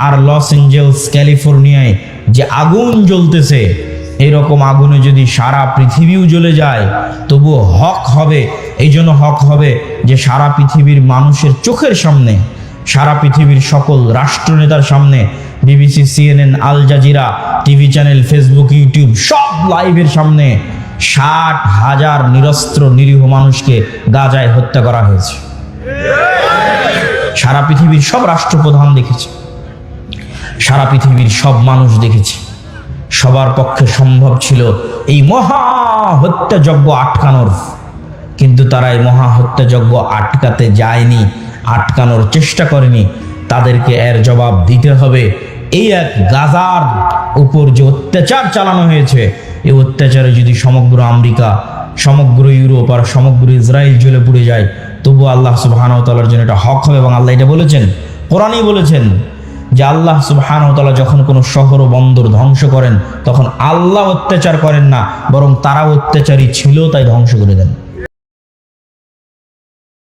আর Los Angeles ক্যালিফোর্নিয়ায় যে আগুন জ্বলতেছে, এরকম আগুনে যদি সারা পৃথিবীও জ্বলে যায় তবুও হক হবে। এই জন্য হক হবে যে সারা পৃথিবীর মানুষের চোখের সামনে, সারা পৃথিবীর সকল রাষ্ট্রনেতার সামনে, BBC, CNN, Al Jazeera, TV channel, Facebook, YouTube সব লাইভের সামনে 60,000 নিরস্ত্র নিরীহ মানুষকে গাজায় হত্যা করা হয়েছে। সারা পৃথিবীর সব রাষ্ট্রপ্রধান দেখেছে, সারা পৃথিবীর সব মানুষ দেখেছে। সবার পক্ষে সম্ভব ছিল এই মহা হত্যাযজ্ঞ আটকানোর, কিন্তু তারা এই মহা হত্যাযজ্ঞ আটকাতে যায়নি, আটকানোর চেষ্টা করেনি। তাদেরকে এর জবাব দিতে হবে। এই এক গাজার উপর যে অত্যাচার চালানো হয়েছে, এই অত্যাচারে যদি সমগ্র আমেরিকা, সমগ্র ইউরোপ আর সমগ্র ইসরায়েল জ্বলে পুড়ে যায়, তবু আল্লাহ সুবহানাহু ওয়া তাআলার জন্য এটা হক হবে। এবং আল্লাহ এটা বলেছেন, কোরআনেই বলেছেন যে আল্লাহ সুবহানাহু ওয়া তাআলা যখন কোনো শহর ও বন্দর ধ্বংস করেন, তখন আল্লাহ অত্যাচার করেন না, বরং তারা অত্যাচারী ছিল তাই ধ্বংস করে দেন।